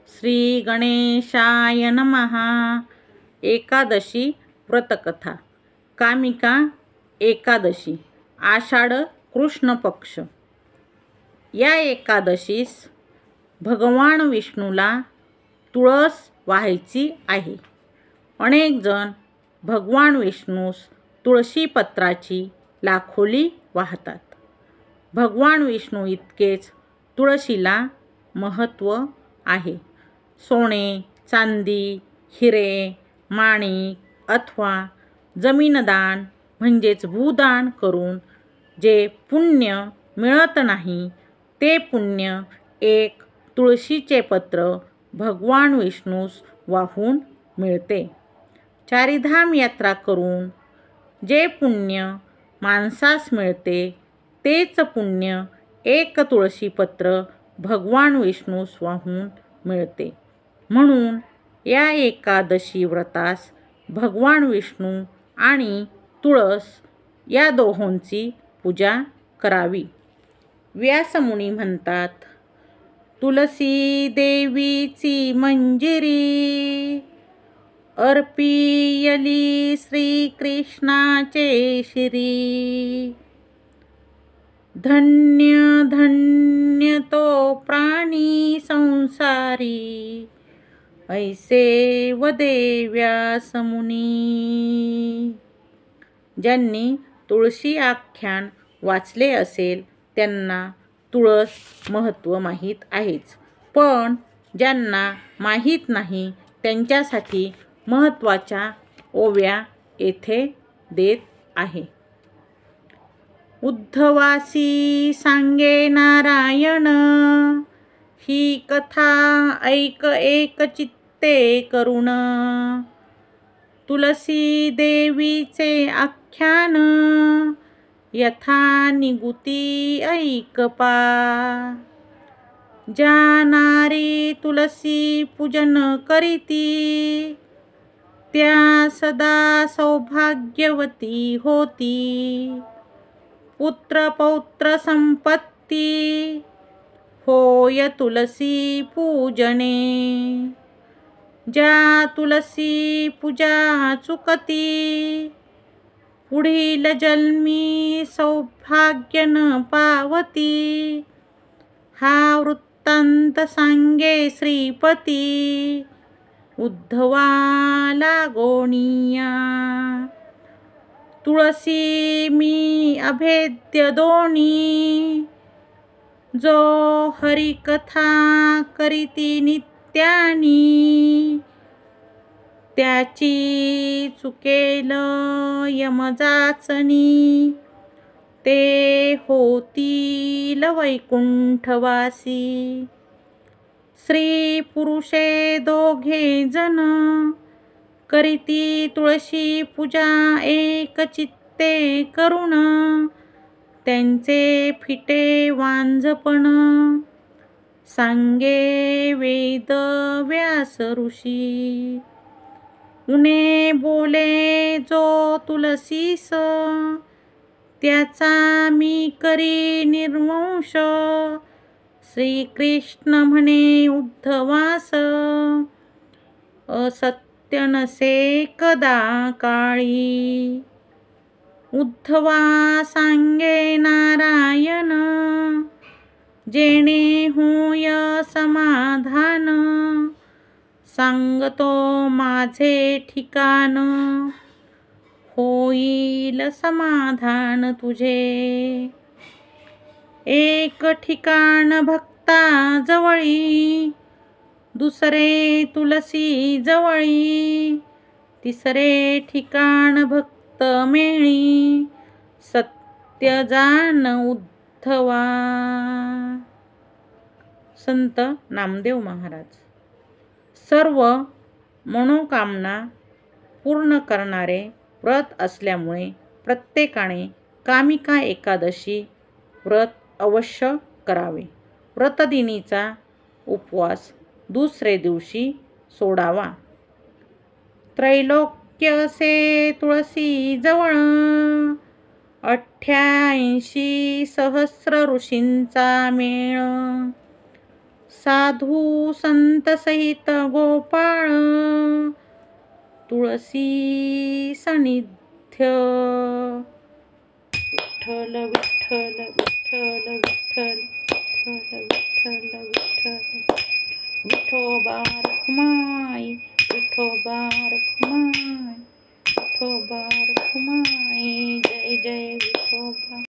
श्री गणेशाय नमः। एकादशी व्रतकथा। कामिका एकादशी, आषाढ कृष्ण पक्ष। या एकादशीस भगवान विष्णूला तुळस वाहायची आहे. अनेक जण भगवान विष्णूस तुळशीपत्राची लाखोली वाहतात. भगवान विष्णू इतकेच तुळशीला महत्त्व आहे. सोने, चांदी, हिरे, माणिक अथवा जमीनदान म्हणजेच भूदान करून जे पुण्य मिळत नाही, ते पुण्य एक तुळशीचे पत्र भगवान विष्णूस वाहून मिळते. चारिधाम यात्रा करून जे पुण्य माणसास मिळते, तेच पुण्य एक तुळशीपत्र भगवान विष्णूस वाहून मिळते. म्हणून या एकादशी व्रतास भगवान विष्णू आणि तुळस या दोहोंची पूजा करावी. व्यासमुनी म्हणतात, तुलसी देवीची मंजिरी अर्पियली श्रीकृष्णाचे शिरी. धन्य धन्य तो प्राणी संसारी ऐसे वदे व्यासमुनी. ज्यांनी तुळशी आख्यान वाचले असेल त्यांना तुळस महत्त्व माहीत आहेच, पण ज्यांना माहीत नाही त्यांच्यासाठी महत्त्वाच्या ओव्या येथे देत आहे. उद्धवासी सांगे नारायण, ही कथा ऐक एक चित्ते करुण. तुलसी देवीचे आख्यान यथा निगुती ऐक पा. ज्या नारी तुलसी पूजन करीती, त्या सदा सौभाग्यवती होती. पुत्र पौत्र संपत्ती होय तुलसी पूजने. ज्या तुलसी पूजा चुकती, पुढील जन्मी सौभाग्य न पावती. हा वृत्तांत सांगे श्रीपती, उद्धवाला गोणिया. तुळसी मी अभेद्य दोणी, जो हरिकथा करीती नित्यानी. त्याची चुकेल यमजाचनी, ते होतील वैकुंठवासी. स्त्री पुरुषे दोघे जण करीती तुळशी पूजा एक चित्ते करुण. त्यांचे फिटे वांझपण सांगे वेद व्यास ऋषी. उणे बोले जो तुलसीस, त्याचा मी करी निर्वंश. श्रीकृष्ण म्हणे उद्धवास, असत्य नसे कदा काळी. उद्धवा सांगे नारायण, जेणे होय समाधान. सांगतो माझे ठिकाण, होईल समाधान तुझे. एक ठिकाण भक्ता जवळी, दुसरे तुलसी जवळी. तिसरे ठिकाण भक्त मेळी, सत्य जाण उद्धवा. संत नामदेव महाराज. सर्व मनोकामना पूर्ण करणारे व्रत असल्यामुळे प्रत्येकाने कामिका एकादशी व्रत अवश्य करावे. व्रतदिनीचा उपवास दुसरे दिवशी सोडावा. त्रैलोक्य से तुळसी जवळ, 88 सहस्र ऋषींचा मेळ. साधू संत सहित गोपाळ तुळसी सानिध्य विठ्ठल विठ्ठल विठ्ठल विठ्ठल विठ्ठल विठ्ठल विठोबा रखुमाई विठोबा रखुमाई विठोबा रखुमाई जय जय विठोबा।